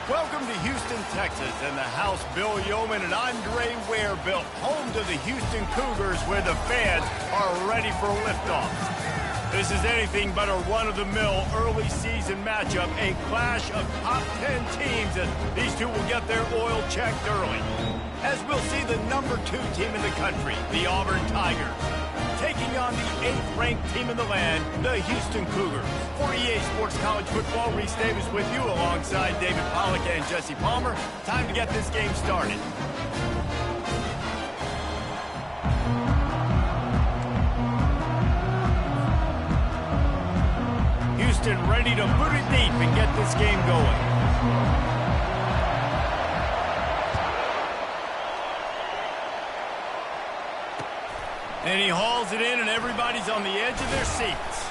Welcome to Houston, Texas, and the house Bill Yeoman and Andre Ware built, home to the Houston Cougars, where the fans are ready for liftoff. This is anything but a run-of-the-mill early season matchup, a clash of top 10 teams, and these two will get their oil checked early. As we'll see the number 2 team in the country, the Auburn Tigers, taking on the 8th-ranked team in the land, the Houston Cougars. For EA Sports College Football, Reese Davis with you alongside David Pollack and Jesse Palmer. Time to get this game started. Houston ready to boot it deep and get this game going. And he hauls it in, and everybody's on the edge of their seats.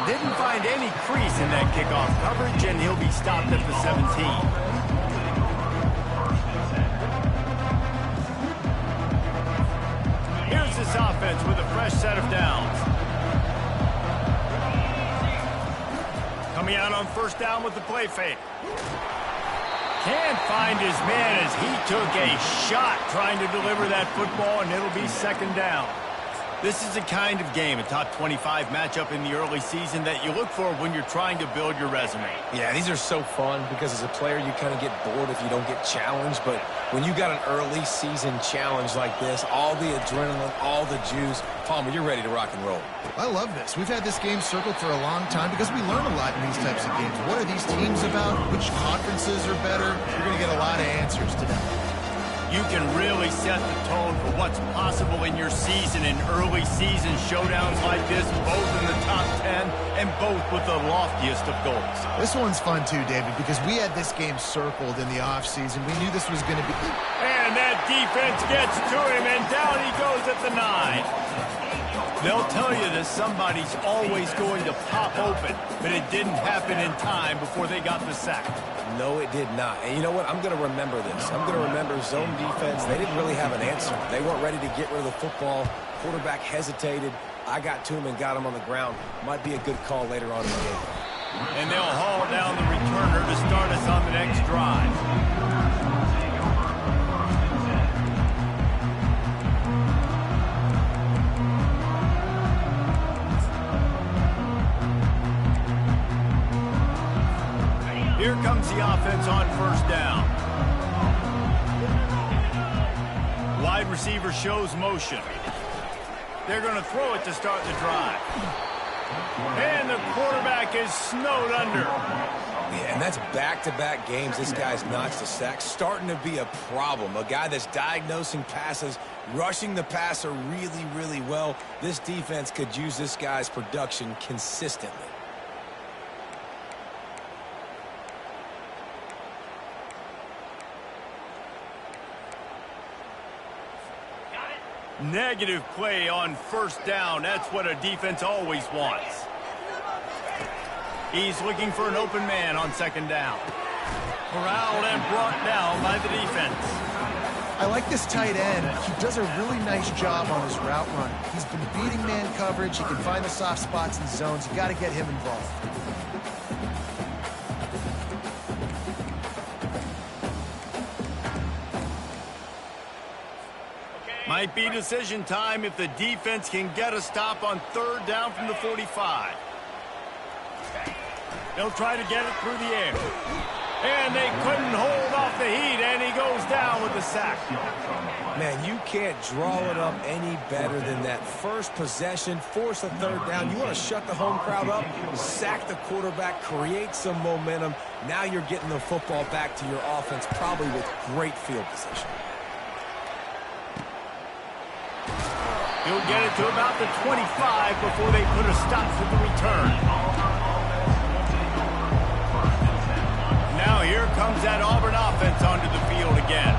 Didn't find any crease in that kickoff coverage, and he'll be stopped at the 17. Here's this offense with a fresh set of downs. Coming out on first down with the play fake. Can't find his man as he took a shot trying to deliver that football, and it'll be second down. This is the kind of game, a top 25 matchup in the early season, that you look for when you're trying to build your resume. Yeah, these are so fun because as a player you kind of get bored if you don't get challenged, but when you got an early season challenge like this, all the adrenaline, all the juice, Palmer, you're ready to rock and roll. I love this. We've had this game circled for a long time because we learn a lot in these types of games. What are these teams about? Which conferences are better? You're going to get a lot of answers today. You can really set the tone for what's possible in your season in early season showdowns like this, both in the top 10 and both with the loftiest of goals. This one's fun too, David, because we had this game circled in the offseason. We knew this was going to be... And that defense gets to him, and down he goes at the 9. They'll tell you that somebody's always going to pop open, but it didn't happen in time before they got the sack. No, it did not. And you know what? I'm going to remember this. I'm going to remember zone defense. They didn't really have an answer. They weren't ready to get rid of the football. Quarterback hesitated. I got to him and got him on the ground. Might be a good call later on in the game. And they'll haul down the returner to start us on the next drive. Here comes the offense on first down. Wide receiver shows motion. They're going to throw it to start the drive. And the quarterback is snowed under. Yeah, and that's back-to-back games. This guy's notched a sack. Starting to be a problem. A guy that's diagnosing passes, rushing the passer really, really well. This defense could use this guy's production consistently. Negative play on first down. That's what a defense always wants. He's looking for an open man on second down. Corralled and brought down by the defense. I like this tight end. He does a really nice job on his route run. He's been beating man coverage. He can find the soft spots in zones. You got to get him involved. Might be decision time if the defense can get a stop on third down from the 45. They'll try to get it through the air. And they couldn't hold off the heat, and he goes down with the sack. Man, you can't draw it up any better than that. First possession, force a third down. You want to shut the home crowd up, sack the quarterback, create some momentum. Now you're getting the football back to your offense, probably with great field position. He'll get it to about the 25 before they put a stop to the return. Now here comes that Auburn offense onto the field again.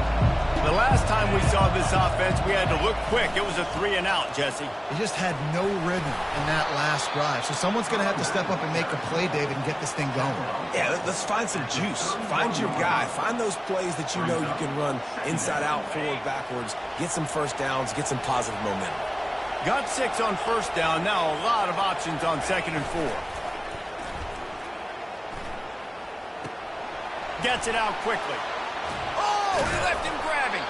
The last time we saw this offense, we had to look quick. It was a 3-and-out, Jesse. They just had no rhythm in that last drive. So someone's going to have to step up and make a play, David, and get this thing going. Yeah, let's find some juice. Find your guy. Find those plays that you know you can run inside out, forward, backwards. Get some first downs. Get some positive momentum. Got 6 on first down. Now a lot of options on second and 4. Gets it out quickly. Oh, he left him grabbing.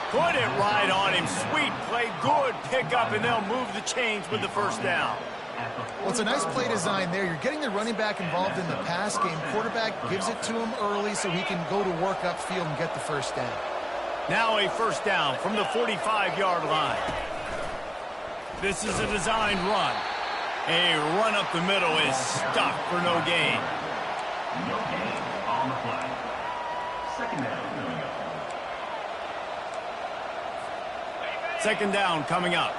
Put it right on him. Sweet play, good pickup, and they'll move the chains with the first down. Well, it's a nice play design there. You're getting the running back involved in the pass game. Quarterback gives it to him early so he can go to work upfield and get the first down. Now a first down from the 45-yard line. This is a designed run. A run up the middle is stuck for no gain. No gain on the play. Second down. Second down coming up.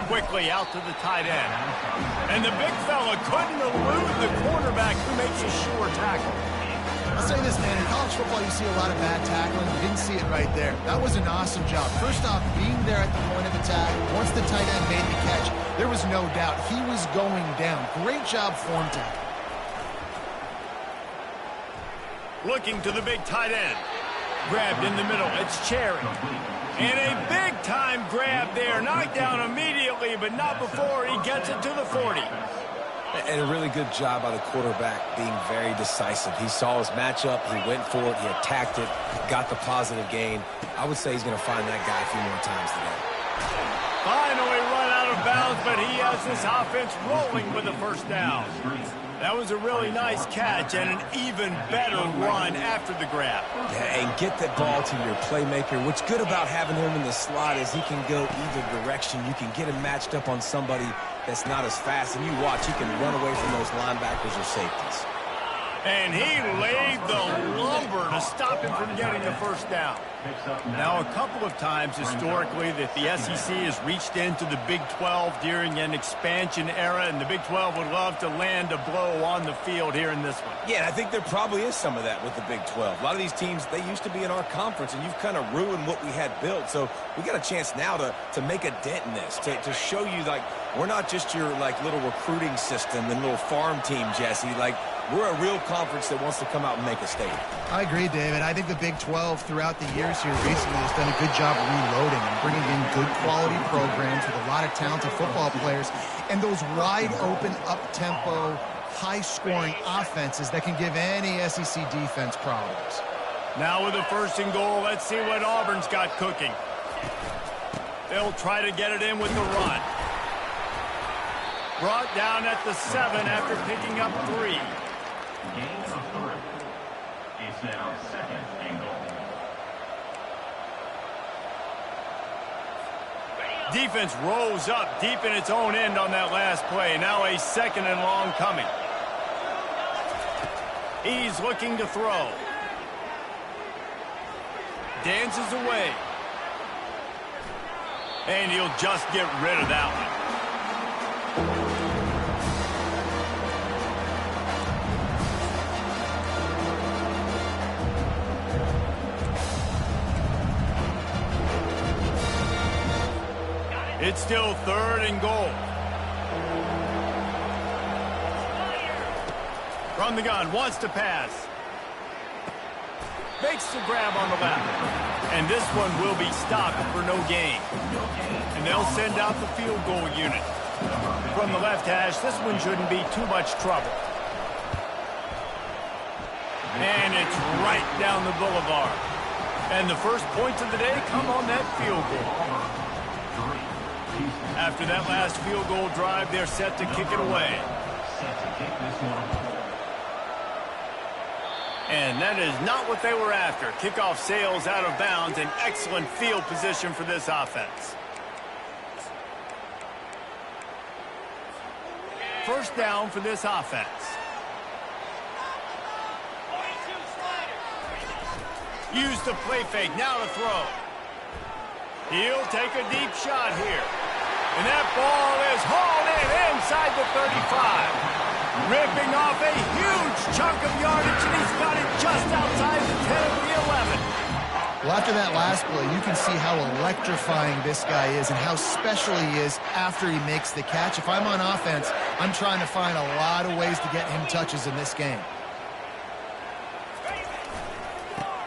Quickly out to the tight end. And the big fella couldn't elude the quarterback who makes a sure tackle. I'll say this, man. In college football, you see a lot of bad tackling. You didn't see it right there. That was an awesome job. First off, being there at the point of attack. Once the tight end made the catch, there was no doubt he was going down. Great job form tackle. Looking to the big tight end. Grabbed in the middle. It's Cherry. And a big-time grab there. Knocked down immediately, but not before he gets it to the 40. And a really good job by the quarterback being very decisive. He saw his matchup. He went for it. He attacked it. Got the positive gain. I would say he's going to find that guy a few more times today. Finally run out of bounds, but he has this offense rolling with the first down. That was a really nice catch and an even better run after the grab. Yeah, and get that ball to your playmaker. What's good about having him in the slot is he can go either direction. You can get him matched up on somebody that's not as fast, and you watch, he can run away from those linebackers or safeties. And he laid the lumber to stop him from getting the first down. Now, a couple of times historically that the SEC has reached into the Big 12 during an expansion era, and the Big 12 would love to land a blow on the field here in this one. Yeah, I think there probably is some of that with the Big 12. A lot of these teams, they used to be in our conference, and you've kind of ruined what we had built. So we got a chance now to make a dent in this, to show you, like, we're not just your, like, little recruiting system and little farm team, Jesse. Like, we're a real conference that wants to come out and make a statement. I agree, David. I think the Big 12 throughout the years here recently has done a good job reloading and bringing in good quality programs with a lot of talented football players and those wide open, up-tempo, high-scoring offenses that can give any SEC defense problems. Now with a first and goal, let's see what Auburn's got cooking. They'll try to get it in with the run. Brought down at the 7 after picking up 3. Gain of 3. It's now second and goal. Defense rose up deep in its own end on that last play. Now a second and long coming. He's looking to throw. Dances away. And he'll just get rid of that one. It's still third and goal. From the gun, wants to pass. Makes the grab on the left. And this one will be stopped for no gain. And they'll send out the field goal unit. From the left hash, this one shouldn't be too much trouble. And it's right down the boulevard. And the first points of the day come on that field goal. After that last field goal drive, they're set to kick it away. And that is not what they were after. Kickoff sails out of bounds, an excellent field position for this offense. First down for this offense. Use the play fake, now to throw. He'll take a deep shot here. And that ball is hauled in inside the 35. Ripping off a huge chunk of yardage, and he's got it just outside the 10 of the 11. Well, after that last play, you can see how electrifying this guy is and how special he is after he makes the catch. If I'm on offense, I'm trying to find a lot of ways to get him touches in this game.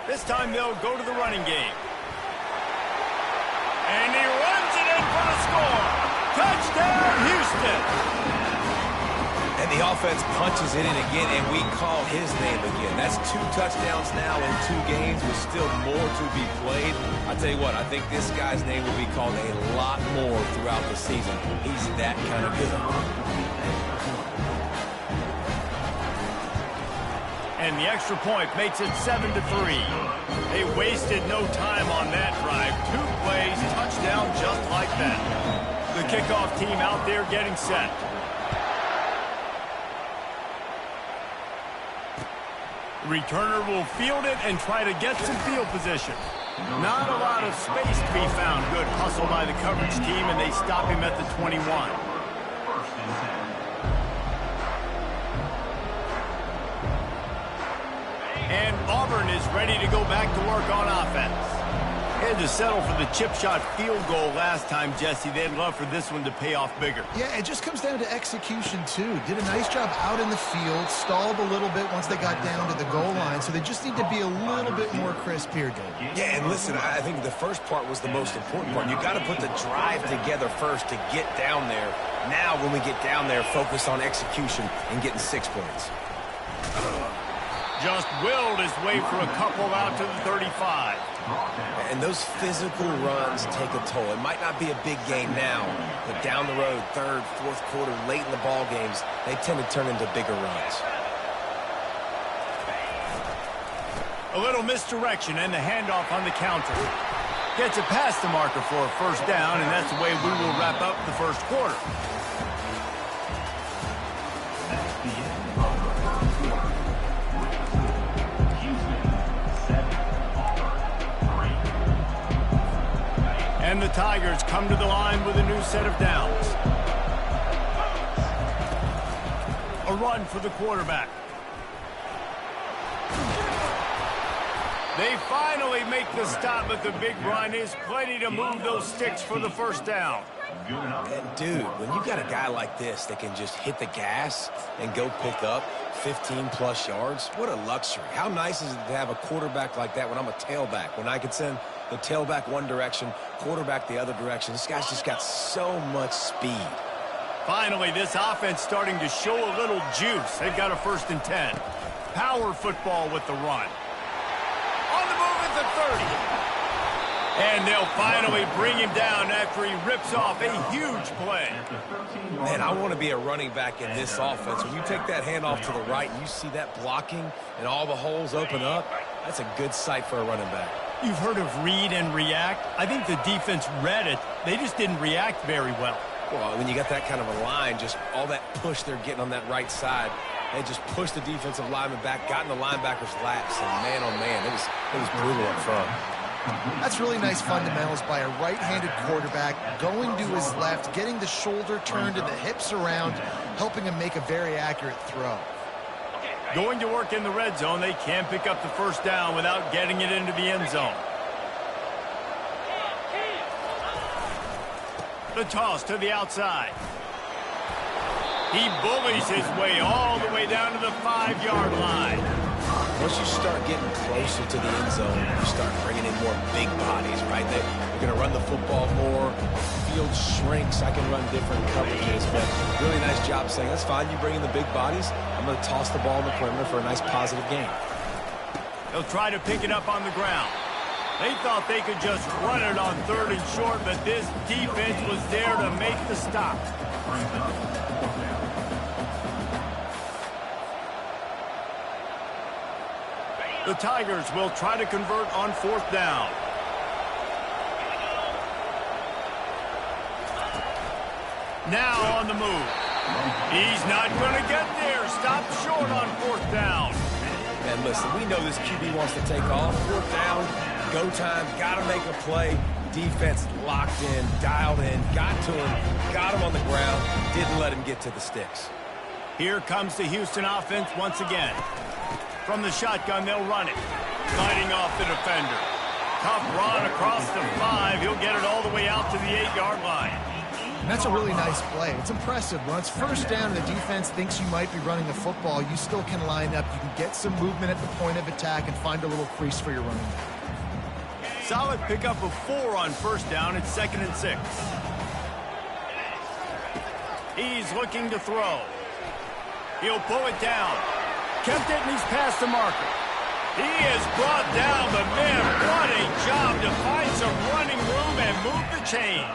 This time they'll go to the running game. And he runs it in for the score. Touchdown, Houston! And the offense punches it in again, and we call his name again. That's 2 touchdowns now in 2 games with still more to be played. I tell you what, I think this guy's name will be called a lot more throughout the season. He's that kind of good. And the extra point makes it 7-3. They wasted no time on that drive. 2 plays, touchdown just like that. The kickoff team out there getting set. Returner will field it and try to get some field position. Not a lot of space to be found. Good hustle by the coverage team, and they stop him at the 21. And Auburn is ready to go back to work on offense. Had to settle for the chip shot field goal last time, Jesse. They'd love for this one to pay off bigger. Yeah, it just comes down to execution, too. Did a nice job out in the field, stalled a little bit once they got down to the goal line, so they just need to be a little bit more crisp here, Dave. Yeah, and listen, I think the first part was the most important part. You got to put the drive together first to get down there. Now, when we get down there, focus on execution and getting 6 points. Just willed his way for a couple out to the 35. And those physical runs take a toll. It might not be a big game now, but down the road, 3rd, 4th quarter, late in the ball games, they tend to turn into bigger runs. A little misdirection and the handoff on the counter. Gets it past the marker for a first down, and that's the way we will wrap up the first quarter. And the Tigers come to the line with a new set of downs. A run for the quarterback. They finally make the stop, but the big run is plenty to move those sticks for the first down. And dude, when you got a guy like this that can just hit the gas and go pick up 15-plus yards, what a luxury. How nice is it to have a quarterback like that when I'm a tailback, when I can send the tailback one direction, quarterback the other direction. This guy's just got so much speed. Finally, this offense starting to show a little juice. They've got a 1st and 10. Power football with the run. On the move at the 30. And they'll finally bring him down after he rips off a huge play. Man, I want to be a running back in this offense. When you take that handoff to the right and you see that blocking and all the holes open up, that's a good sight for a running back. You've heard of read and react. I think the defense read it. They just didn't react very well. Well, when you got that kind of a line, just all that push they're getting on that right side, they just pushed the defensive lineman back, got in the linebacker's laps, and man, oh man, it was brutal up front. That's really nice fundamentals by a right-handed quarterback, going to his left, getting the shoulder turned and the hips around, helping him make a very accurate throw. Going to work in the red zone, they can pick up the first down without getting it into the end zone. The toss to the outside. He bullies his way all the way down to the 5-yard line. Once you start getting closer to the end zone, you start bringing in more big bodies, right? They're going to run the football more. Field shrinks. I can run different coverages, but really nice job saying, that's fine, you bring in the big bodies. I'm going to toss the ball in the perimeter for a nice positive gain. They'll try to pick it up on the ground. They thought they could just run it on 3rd and short, but this defense was there to make the stop. The Tigers will try to convert on 4th down. Now on the move. He's not going to get there. Stop short on 4th down. And listen, we know this QB wants to take off. 4th down, go time, got to make a play. Defense locked in, dialed in, got to him, got him on the ground, didn't let him get to the sticks. Here comes the Houston offense once again. From the shotgun, they'll run it. Fighting off the defender. Tough run across the 5. He'll get it all the way out to the 8-yard line. And that's a really nice play. It's impressive. When it's first down and the defense thinks you might be running the football, you still can line up. You can get some movement at the point of attack and find a little crease for your running back. Solid pickup of 4 on 1st down. It's 2nd and 6. He's looking to throw. He'll pull it down. Kept it, and he's past the marker. He is brought down, but man, what a job to find some running room and move the chains.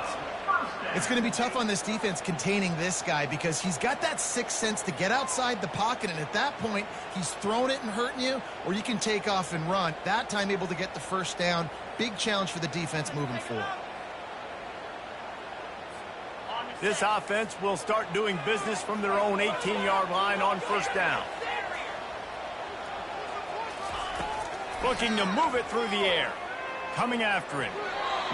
It's going to be tough on this defense containing this guy because he's got that sixth sense to get outside the pocket, and at that point, he's throwing it and hurting you, or you can take off and run. That time able to get the first down. Big challenge for the defense moving forward. This offense will start doing business from their own 18-yard line on first down. Looking to move it through the air. Coming after it.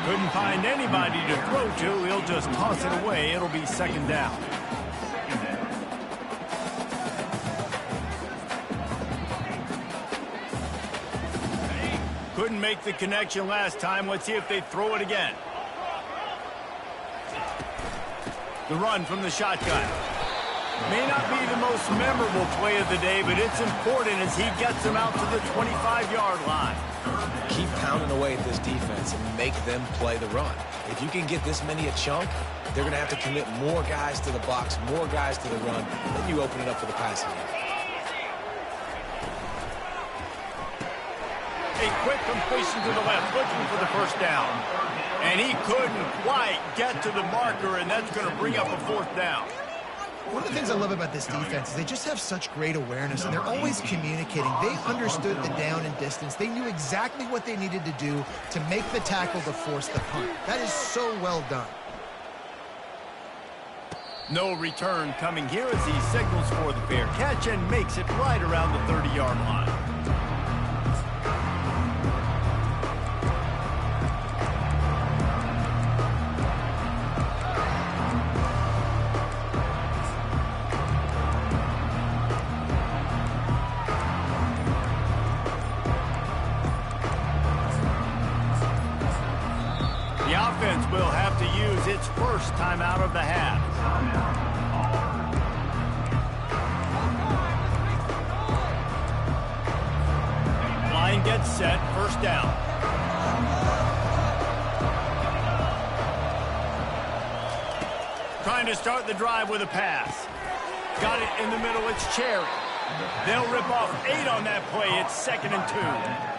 Couldn't find anybody to throw to. He'll just toss it away. It'll be second down. Couldn't make the connection last time. Let's see if they throw it again. The run from the shotgun. May not be the most memorable play of the day, but it's important as he gets them out to the 25-yard line. Keep pounding away at this defense and make them play the run. If you can get this many a chunk, they're going to have to commit more guys to the box, more guys to the run. Then you open it up for the passing game. A quick completion to the left, looking for the first down. And he couldn't quite get to the marker, and that's going to bring up a fourth down. One of the things I love about this defense is they just have such great awareness, and they're always communicating. They understood the down and distance. They knew exactly what they needed to do to make the tackle to force the punt. That is so well done. No return coming here as he signals for the fair catch and makes it right around the 30-yard line. The offense will have to use its first timeout of the half. Line gets set, first down. Trying to start the drive with a pass. Got it in the middle, it's Cherry. They'll rip off 8 on that play. It's 2nd and 2.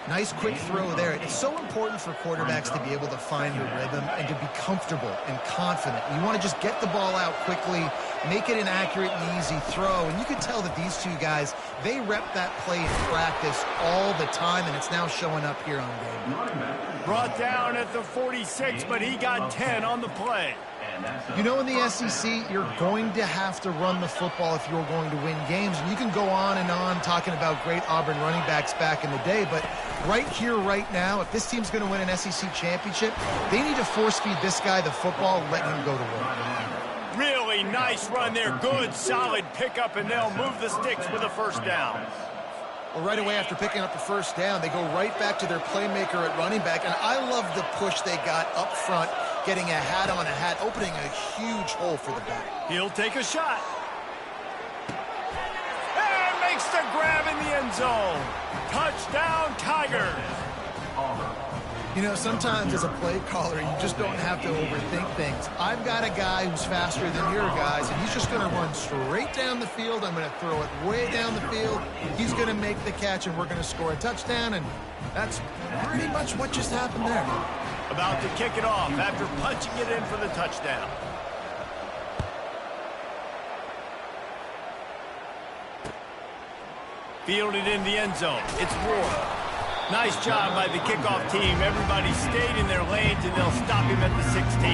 Nice quick throw there. It's so important for quarterbacks to be able to find the rhythm and to be comfortable and confident. You want to just get the ball out quickly, make it an accurate and easy throw. And you can tell that these two guys, they rep that play in practice all the time, and it's now showing up here on game. Brought down at the 46, but he got 10 on the play. You know, in the SEC, you're going to have to run the football if you're going to win games. And you can go on and on talking about great Auburn running backs back in the day, but right here, right now, if this team's going to win an SEC championship, they need to force-feed this guy the football, let him go to work. Really nice run there. Good, solid pickup, and they'll move the sticks with a first down. Well, right away after picking up the first down, they go right back to their playmaker at running back, and I love the push they got up front, getting a hat on a hat, opening a huge hole for the back. He'll take a shot. And makes the grab in the end zone. Touchdown, Tigers. You know, sometimes as a play caller, you just don't have to overthink things. I've got a guy who's faster than your guys, and he's just going to run straight down the field. I'm going to throw it way down the field. He's going to make the catch, and we're going to score a touchdown, and that's pretty much what just happened there. About to kick it off after punching it in for the touchdown. Fielded in the end zone. It's Ward. Nice job by the kickoff team. Everybody stayed in their lanes, and they'll stop him at the 16.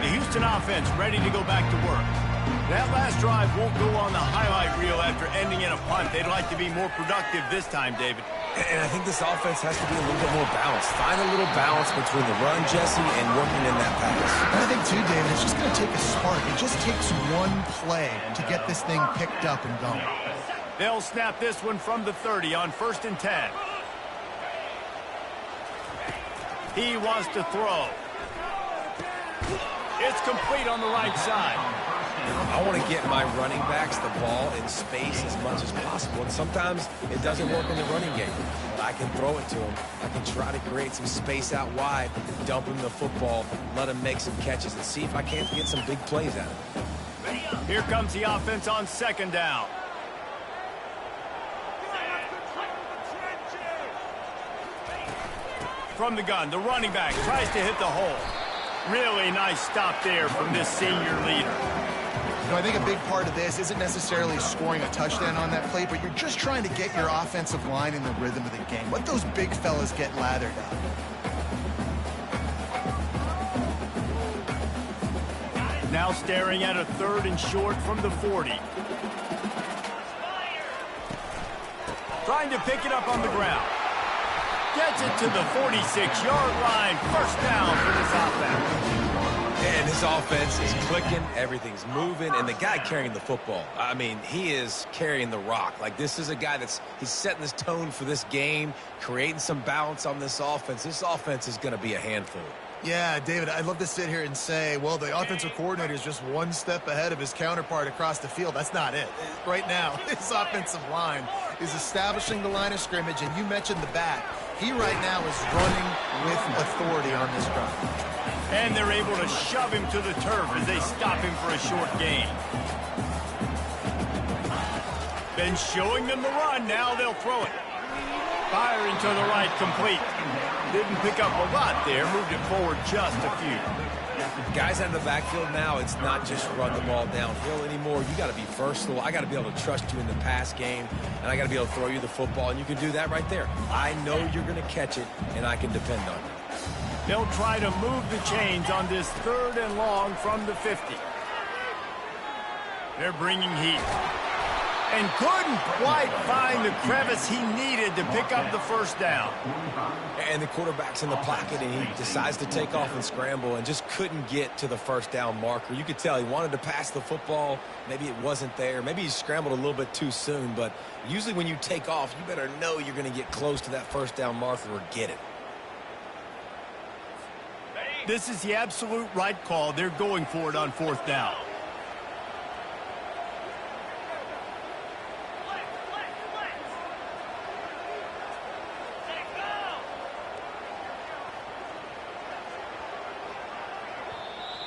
The Houston offense ready to go back to work. That last drive won't go on the highlight reel after ending in a punt. They'd like to be more productive this time, David. And I think this offense has to be a little bit more balanced. Find a little balance between the run, Jesse, and working in that pass. And I think, too, David, it's just going to take a spark. It just takes one play to get this thing picked up and going. They'll snap this one from the 30 on 1st and 10. He wants to throw. It's complete on the right side. I want to get my running backs the ball in space as much as possible. And sometimes it doesn't work in the running game. But I can throw it to them. I can try to create some space out wide, dump them the football, let them make some catches, and see if I can't get some big plays out of it. Here comes the offense on second down. From the gun, the running back tries to hit the hole. Really nice stop there from this senior leader. You know, I think a big part of this isn't necessarily scoring a touchdown on that play, but you're just trying to get your offensive line in the rhythm of the game. Let those big fellas get lathered up. Now staring at a 3rd and short from the 40. Trying to pick it up on the ground. Gets it to the 46-yard line. First down for this offense. And this offense is clicking, everything's moving, and the guy carrying the football, I mean, he is carrying the rock. Like, this is a guy he's setting this tone for this game, creating some balance on this offense. This offense is going to be a handful. Yeah, David, I'd love to sit here and say, well, the offensive coordinator is just one step ahead of his counterpart across the field. That's not it. Right now, his offensive line is establishing the line of scrimmage, and you mentioned the back. He right now is running with authority on this drive. And they're able to shove him to the turf as they stop him for a short gain. Been showing them the run. Now they'll throw it. Firing to the right, complete. Didn't pick up a lot there. Moved it forward just a few. Guys out of the backfield now, it's not just run the ball downhill anymore. You got to be versatile. I got to be able to trust you in the pass game, and I got to be able to throw you the football, and you can do that right there. I know you're going to catch it, and I can depend on it. They'll try to move the chains on this 3rd and long from the 50. They're bringing heat. And couldn't quite find the crevice he needed to pick up the first down. And the quarterback's in the pocket, and he decides to take off and scramble and just couldn't get to the first down marker. You could tell he wanted to pass the football. Maybe it wasn't there. Maybe he scrambled a little bit too soon. But usually when you take off, you better know you're going to get close to that first down marker or get it. This is the absolute right call. They're going for it on 4th down.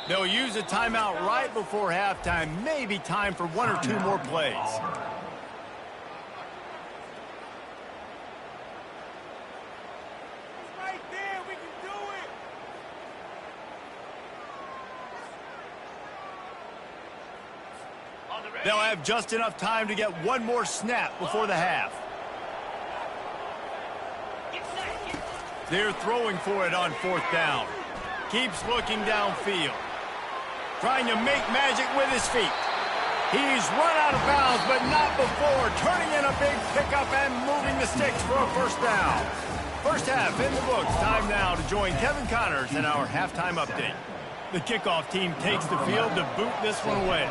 They'll use a timeout right before halftime. Maybe time for 1 or 2 more plays. They'll have just enough time to get 1 more snap before the half. They're throwing for it on 4th down. Keeps looking downfield. Trying to make magic with his feet. He's run out of bounds, but not before. Turning in a big pickup and moving the sticks for a first down. First half in the books. Time now to join Kevin Connors in our halftime update. The kickoff team takes the field to boot this one away.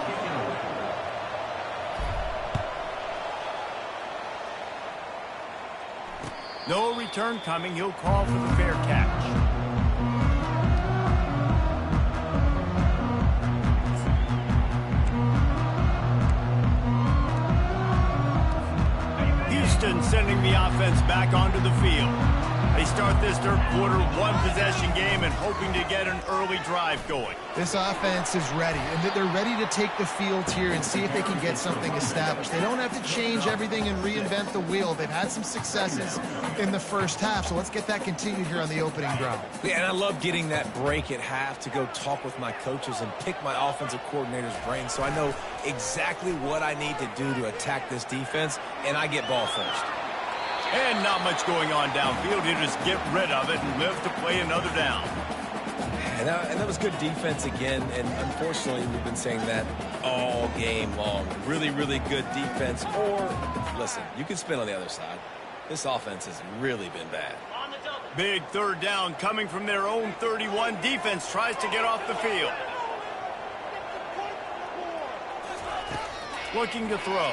No return coming. He'll call for the fair catch. Houston sending the offense back onto the field. They start this 3rd quarter 1-possession game and hoping to get an early drive going. This offense is ready, and they're ready to take the field here and see if they can get something established. They don't have to change everything and reinvent the wheel. They've had some successes in the first half, so let's get that continued here on the opening drive. Yeah, and I love getting that break at half to go talk with my coaches and pick my offensive coordinator's brain so I know exactly what I need to do to attack this defense, and I get ball first. And not much going on downfield. You just get rid of it and live to play another down. And that was good defense again, and unfortunately we've been saying that all game long. Really, really good defense. Or, listen, you can spin on the other side. This offense has really been bad. Big 3rd down coming from their own 31. Defense tries to get off the field. Looking to throw.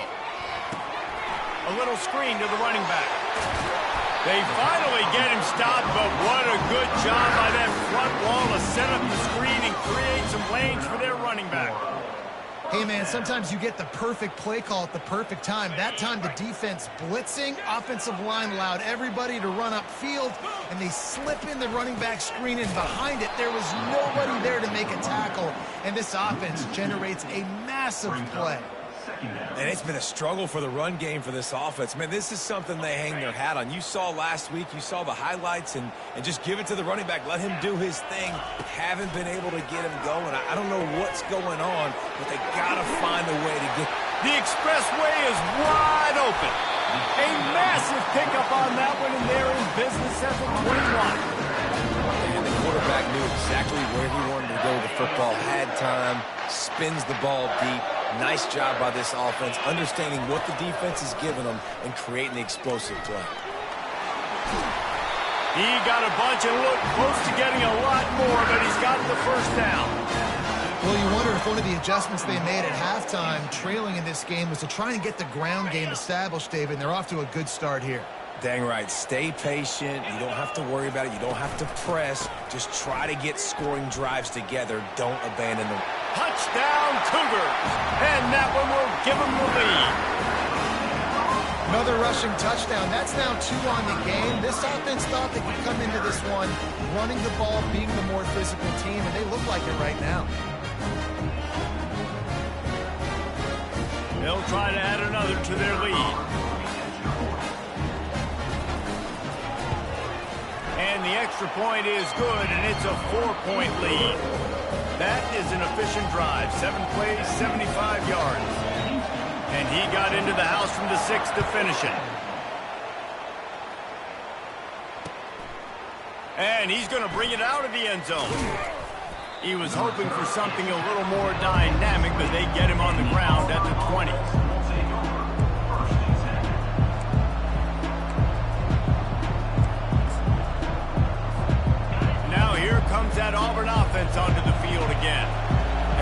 A little screen to the running back. They finally get him stopped, but what a good job by that front wall to set up the screen and create some lanes for their running back. Hey, man, sometimes you get the perfect play call at the perfect time. That time the defense blitzing, offensive line allowed everybody to run upfield, and they slip in the running back screen, and behind it there was nobody there to make a tackle, and this offense generates a massive play. And it's been a struggle for the run game for this offense. Man, this is something they hang their hat on. You saw last week, you saw the highlights, and just give it to the running back. Let him do his thing. Haven't been able to get him going. I don't know what's going on, but they got to find a way to get... The expressway is wide open. A massive pickup on that one, and they're in business at the 21. And the quarterback knew exactly where he wanted to go with the football, had time, spins the ball deep. Nice job by this offense, understanding what the defense is giving them and creating the explosive play. He got a bunch and looked close to getting a lot more, but he's got the first down. Well, you wonder if one of the adjustments they made at halftime, trailing in this game, was to try and get the ground game established, David, and they're off to a good start here. Dang right. Stay patient. You don't have to worry about it. You don't have to press. Just try to get scoring drives together. Don't abandon them. Touchdown, Cougars. And that one will give them the lead. Another rushing touchdown. That's now 2 on the game. This offense thought they could come into this one running the ball, being the more physical team, and they look like it right now. They'll try to add another to their lead. And the extra point is good, and it's a 4-point lead. That is an efficient drive. 7 plays, 75 yards. And he got into the house from the 6 to finish it. And he's going to bring it out of the end zone. He was hoping for something a little more dynamic, but they get him on the ground at the 20. Here comes that Auburn offense onto the field again.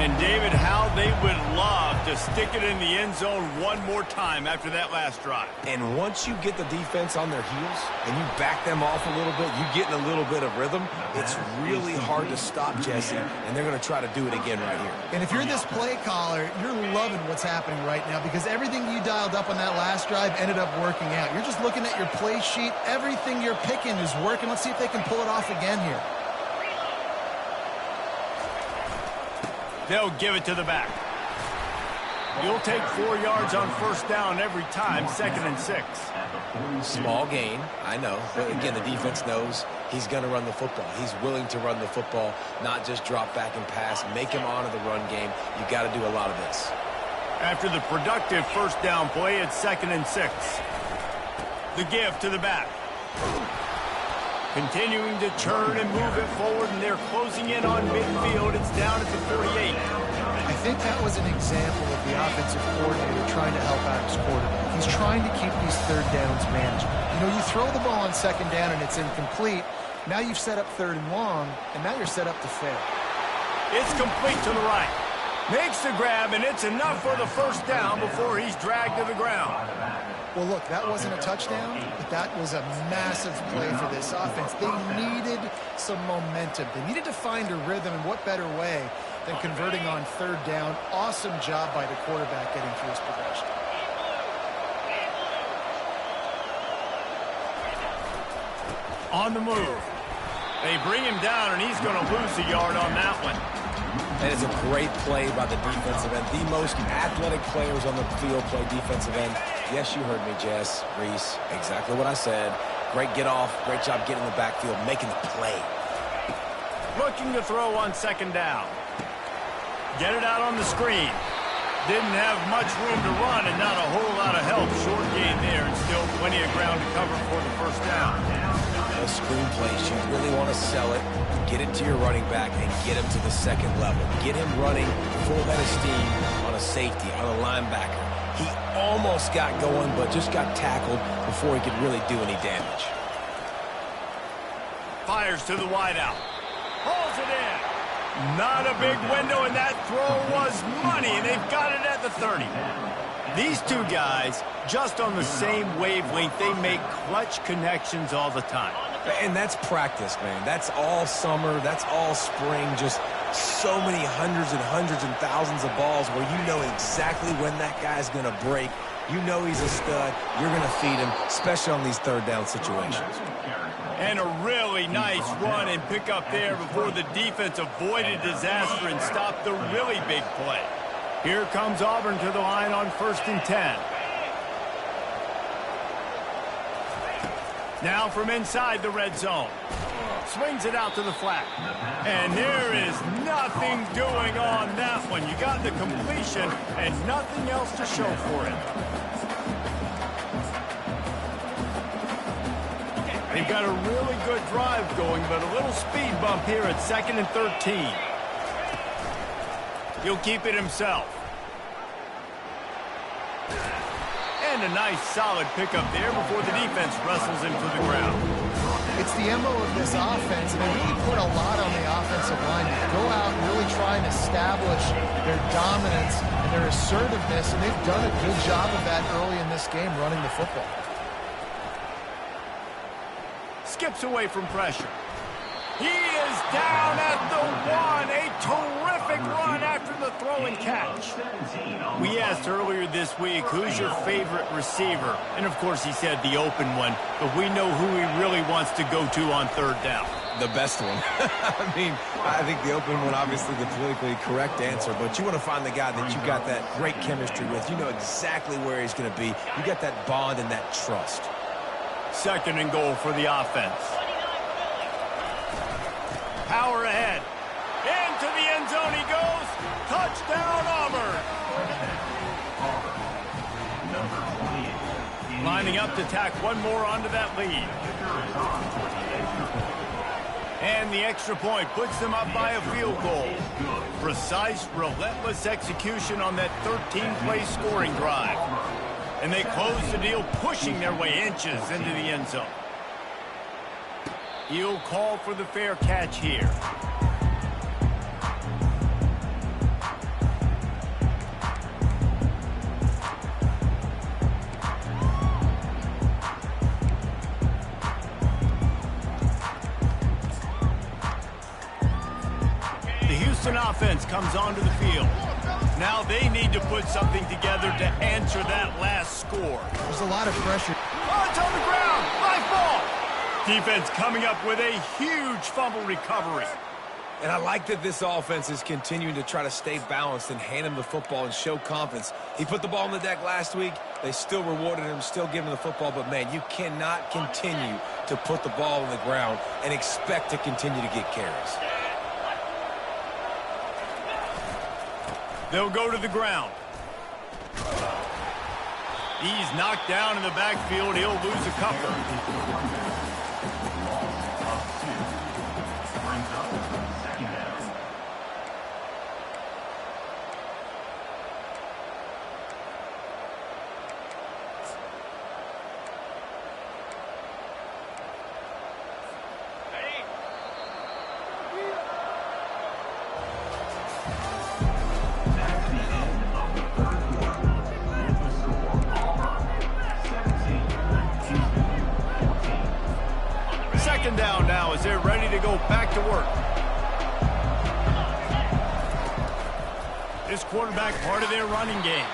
And, David, how they would love to stick it in the end zone one more time after that last drive. And once you get the defense on their heels and you back them off a little bit, you get in a little bit of rhythm, it's really hard to stop, Jesse, and they're going to try to do it again right here. And if you're this play caller, you're loving what's happening right now because everything you dialed up on that last drive ended up working out. You're just looking at your play sheet. Everything you're picking is working. Let's see if they can pull it off again here. They'll give it to the back. You'll take 4 yards on first down every time, 2nd and 6. Small gain, I know. But again, the defense knows he's going to run the football. He's willing to run the football, not just drop back and pass. Make him honor the run game. You got to do a lot of this. After the productive first down play, it's 2nd and 6. The give to the back. Continuing to turn and move it forward, and they're closing in on midfield. It's down at the 48. I think that was an example of the offensive coordinator trying to help out his quarterback. He's trying to keep these third downs manageable. You know, you throw the ball on 2nd down and it's incomplete. Now you've set up 3rd and long, and now you're set up to fail. It's complete to the right. Makes the grab, and it's enough for the first down before he's dragged to the ground. Well, look, that wasn't a touchdown, but that was a massive play for this offense. They needed some momentum. They needed to find a rhythm, and what better way than converting on 3rd down. Awesome job by the quarterback getting through his progression. On the move. They bring him down, and he's going to lose a yard on that one. That is a great play by the defensive end. The most athletic players on the field play defensive end. Yes, you heard me, Jess, Reese. Exactly what I said. Great get off. Great job getting in the backfield, making the play. Looking to throw on 2nd down. Get it out on the screen. Didn't have much room to run and not a whole lot of help. Short gain there and still plenty of ground to cover for the first down. A screen place. You really want to sell it, get it to your running back, and get him to the 2nd level. Get him running full head of steam on a safety, on a linebacker. He almost got going, but just got tackled before he could really do any damage. Fires to the wideout. Hauls it in. Not a big window, and that throw was money, and they've got it at the 30. These two guys, just on the same wavelength, they make clutch connections all the time. And that's practice, man. That's all summer. That's all spring. Just So many hundreds and thousands of balls where you know exactly when that guy's going to break. You know he's a stud. You're going to feed him, especially on these third down situations. And a really nice run and pick up there before the defense avoided disaster and stopped the really big play. Here comes Auburn to the line on 1st and 10. Now from inside the red zone. Swings it out to the flat. And there is nothing doing on that one. You got the completion and nothing else to show for it. They've got a really good drive going, but a little speed bump here at 2nd and 13. He'll keep it himself. And a nice solid pickup there before the defense wrestles him to the ground. It's the MO of this offense, and they really put a lot on the offensive line to go out and really try and establish their dominance and their assertiveness, and they've done a good job of that early in this game running the football. Skips away from pressure. He is down at the 1. A terrific run after the throw and catch. We asked earlier this week, who's your favorite receiver? And, of course, he said the open one, but we know who he really wants to go to on 3rd down. The best one. I think the open one, obviously the politically correct answer, but you want to find the guy that you got that great chemistry with. You know exactly where he's going to be. You got that bond and that trust. 2nd and goal for the offense. Power ahead. Into the end zone he goes. Touchdown, Auburn. Lining up to tack one more onto that lead. And the extra point puts them up by a field goal. Precise, relentless execution on that 13-play scoring drive. And they close the deal, pushing their way inches into the end zone. He'll call for the fair catch here. The Houston offense comes onto the field. Now they need to put something together to answer that last score. There's a lot of pressure. Oh, it's on the ground. Live ball. Defense coming up with a huge fumble recovery. And I like that this offense is continuing to try to stay balanced and hand him the football and show confidence. He put the ball on the deck last week. They still rewarded him, still giving him the football. But, man, you cannot continue to put the ball on the ground and expect to continue to get carries. They'll go to the ground. He's knocked down in the backfield. He'll lose a couple. Second down now as they're ready to go back to work. This quarterback part of their running game.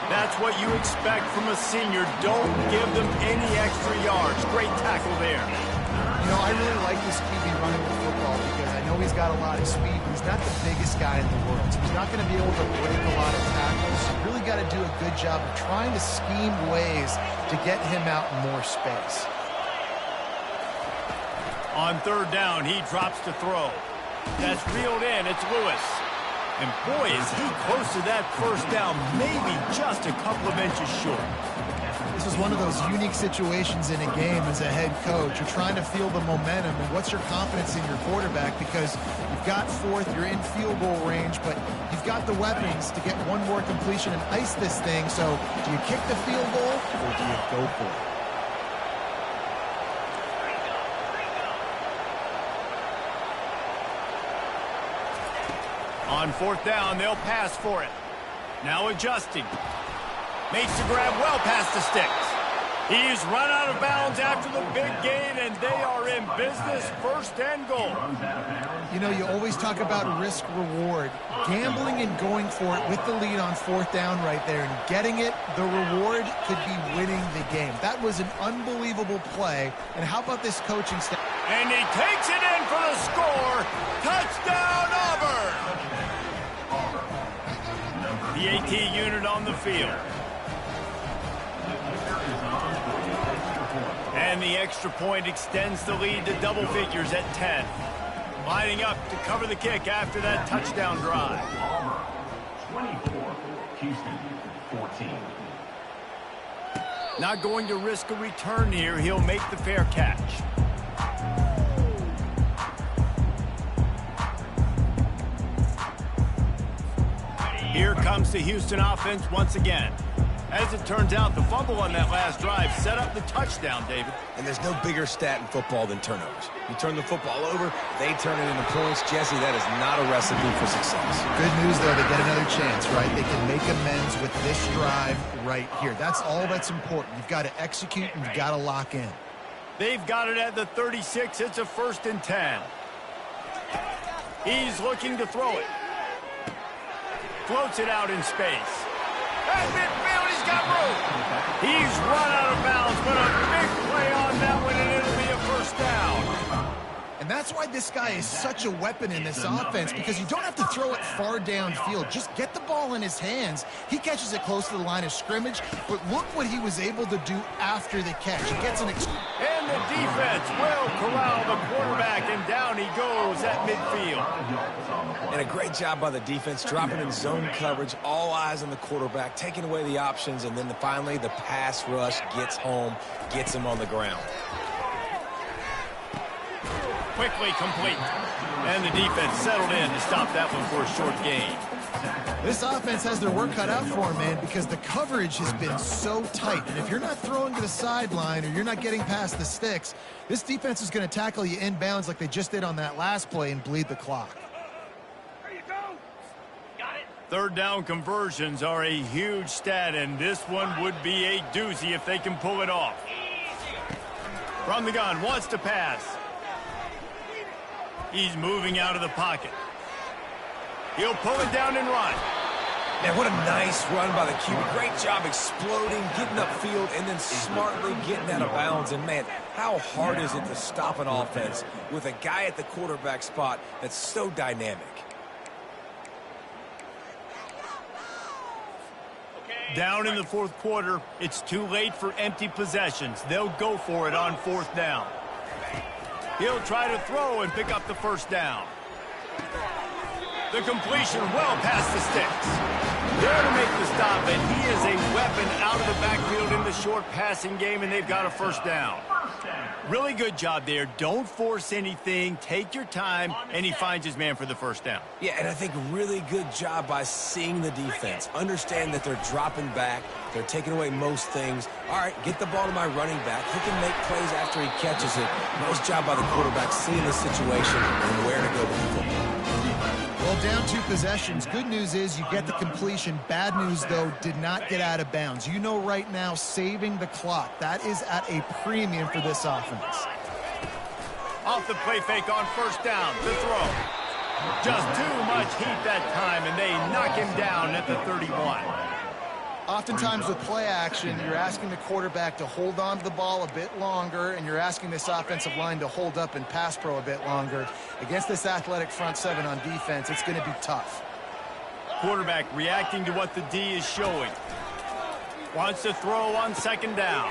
That's what you expect from a senior. Don't give them any extra yards. Great tackle there. You know, I really like this QB running the football because I know he's got a lot of speed, but he's not the biggest guy in the world. So he's not going to be able to break a lot of tackles. You really got to do a good job of trying to scheme ways to get him out in more space. On 3rd down, he drops to throw. That's reeled in. It's Lewis. And boy, is he close to that 1st down, maybe just a couple of inches short. This is one of those unique situations in a game as a head coach. You're trying to feel the momentum, and what's your confidence in your quarterback? Because you've got 4th, you're in field goal range, but you've got the weapons to get one more completion and ice this thing. So do you kick the field goal or do you go for it? On 4th down, they'll pass for it. Now adjusting. Makes the grab well past the sticks. He's run out of bounds after the big gain, and they are in business, first and goal. You know, you always talk about risk-reward. Gambling and going for it with the lead on fourth down right there and getting it, the reward could be winning the game. That was an unbelievable play. And how about this coaching staff? And he takes it in for the score. Touchdown, Auburn! The AT unit on the field. And the extra point extends the lead to double figures at 10. Lining up to cover the kick after that touchdown drive. Auburn 24, Houston 14. Not going to risk a return here. He'll make the fair catch. Here comes the Houston offense once again. As it turns out, the fumble on that last drive set up the touchdown, David. And there's no bigger stat in football than turnovers. You turn the football over, they turn it into points. Jesse, that is not a recipe for success. Good news, though, they get another chance, right? They can make amends with this drive right here. That's all that's important. You've got to execute and you've got to lock in. They've got it at the 36. It's a 1st and 10. He's looking to throw it. Floats it out in space. At midfield, he's got room. He's run out of bounds, but a big play on that one, and it'll be a first down. And that's why this guy is such a weapon in this offense, because you don't have to throw it far downfield. Just get the ball in his hands. He catches it close to the line of scrimmage, but look what he was able to do after the catch. He gets an and the defense will corral the quarterback, and down he goes at midfield. And a great job by the defense, dropping in zone coverage, all eyes on the quarterback, taking away the options, and then finally the pass rush gets home, gets him on the ground. Quickly complete. And the defense settled in to stop that one for a short gain. This offense has their work cut out for them, man, because the coverage has been so tight. And if you're not throwing to the sideline or you're not getting past the sticks, this defense is going to tackle you inbounds like they just did on that last play and bleed the clock. Third down conversions are a huge stat, and this one would be a doozy if they can pull it off. From the gun, wants to pass. He's moving out of the pocket. He'll pull it down and run. Man, what a nice run by the QB. Great job exploding, getting upfield, and then smartly getting out of bounds. And, man, how hard is it to stop an offense with a guy at the quarterback spot that's so dynamic? Down in the fourth quarter, it's too late for empty possessions. They'll go for it on fourth down. He'll try to throw and pick up the first down. The completion well past the sticks. There to make the stop, and he is a weapon out of the backfield in the short passing game, and they've got a first down. Really good job there. Don't force anything. Take your time, and he finds his man for the first down. Yeah, and I think really good job by seeing the defense. Understand that they're dropping back. They're taking away most things. All right, get the ball to my running back. He can make plays after he catches it. Nice job by the quarterback seeing the situation and where to go with the football. Well, down 2 possessions. Good news is you get the completion. Bad news, though, did not get out of bounds. You know right now, saving the clock. That is at a premium for this offense. Off the play fake on first down to throw. Just too much heat that time, and they knock him down at the 31. Oftentimes with play action, you're asking the quarterback to hold on to the ball a bit longer, and you're asking this offensive line to hold up and pass pro a bit longer. Against this athletic front seven on defense, it's going to be tough. Quarterback reacting to what the D is showing. Wants to throw on second down.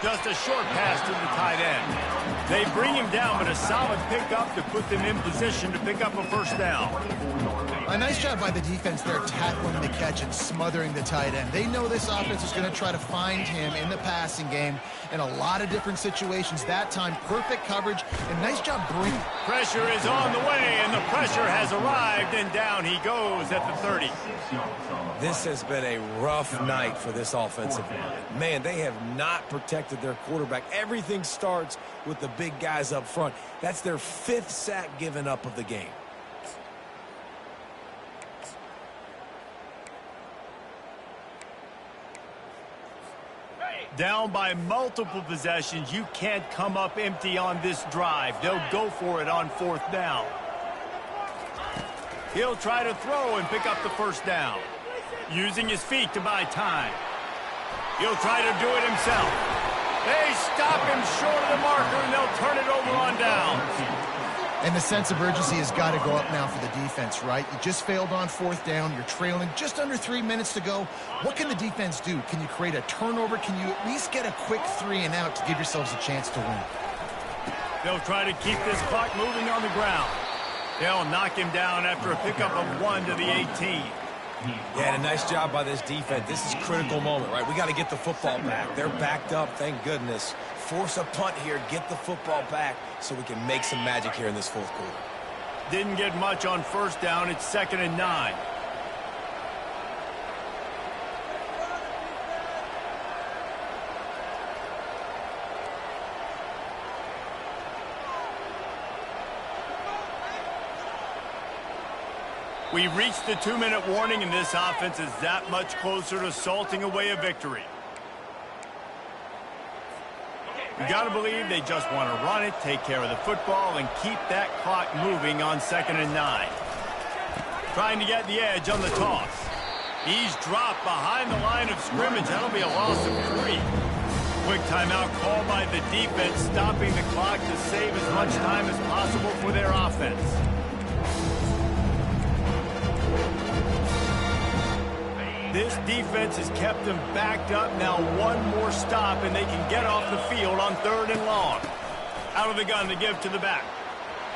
Just a short pass to the tight end. They bring him down, but a solid pickup to put them in position to pick up a first down. A nice job by the defense there tackling the catch and smothering the tight end. They know this offense is going to try to find him in the passing game in a lot of different situations. That time, perfect coverage, and nice job bringing. Pressure is on the way, and the pressure has arrived, and down he goes at the 30. This has been a rough night for this offensive line. Man, they have not protected their quarterback. Everything starts with the big guys up front. That's their 5th sack given up of the game. Down by multiple possessions, you can't come up empty on this drive. They'll go for it on 4th down. He'll try to throw and pick up the 1st down. Using his feet to buy time. He'll try to do it himself. They stop him short of the marker, and they'll turn it over on downs. And the sense of urgency has got to go up now for the defense, right? You just failed on 4th down. You're trailing just under 3 minutes to go. What can the defense do? Can you create a turnover? Can you at least get a quick 3 and out to give yourselves a chance to win? They'll try to keep this clock moving on the ground. They'll knock him down after a pickup of 1 to the 18. Yeah, and a nice job by this defense. This is a critical moment, right? We got to get the football back. They're backed up, thank goodness. Force a punt here, get the football back so we can make some magic here in this 4th quarter. Didn't get much on 1st down. It's 2nd and 9. We reached the 2-minute warning, and this offense is that much closer to salting away a victory. You got to believe they just want to run it, take care of the football, and keep that clock moving on 2nd and 9. Trying to get the edge on the toss. He's dropped behind the line of scrimmage. That'll be a loss of 3. Quick timeout called by the defense, stopping the clock to save as much time as possible for their offense. This defense has kept them backed up. Now 1 more stop, and they can get off the field on 3rd and long. Out of the gun to give to the back.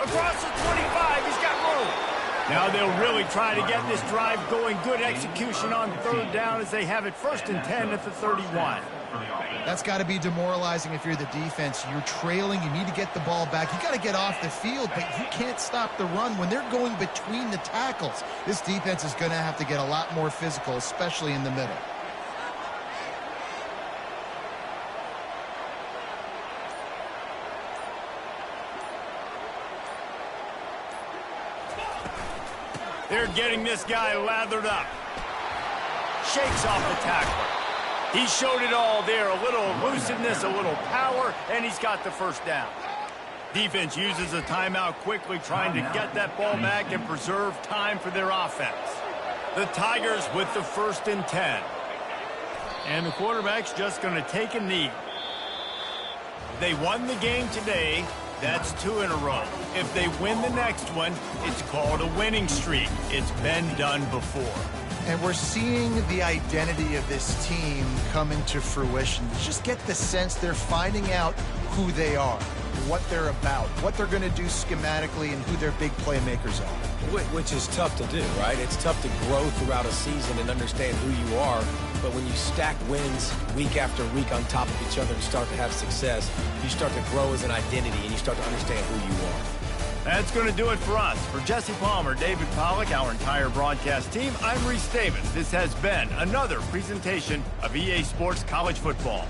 Across the 25, he's got room. Now they'll really try to get this drive going. Good execution on 3rd down as they have it 1st and 10 at the 31. That's got to be demoralizing if you're the defense. You're trailing. You need to get the ball back. You got to get off the field, but you can't stop the run when they're going between the tackles. This defense is going to have to get a lot more physical, especially in the middle. They're getting this guy lathered up. Shakes off the tackler. He showed it all there. A little elusiveness, a little power, and he's got the 1st down. Defense uses a timeout quickly, trying to get that ball back and preserve time for their offense. The Tigers with the 1st and 10. And the quarterback's just going to take a knee. They won the game today. That's 2 in a row. If they win the next one, it's called a winning streak. It's been done before. And we're seeing the identity of this team come into fruition. Just get the sense they're finding out who they are, what they're about, what they're going to do schematically, and who their big playmakers are. Which is tough to do, right? It's tough to grow throughout a season and understand who you are. But when you stack wins week after week on top of each other and start to have success, you start to grow as an identity and you start to understand who you are. That's going to do it for us. For Jesse Palmer, David Pollack, our entire broadcast team, I'm Reese Davis. This has been another presentation of EA Sports College Football.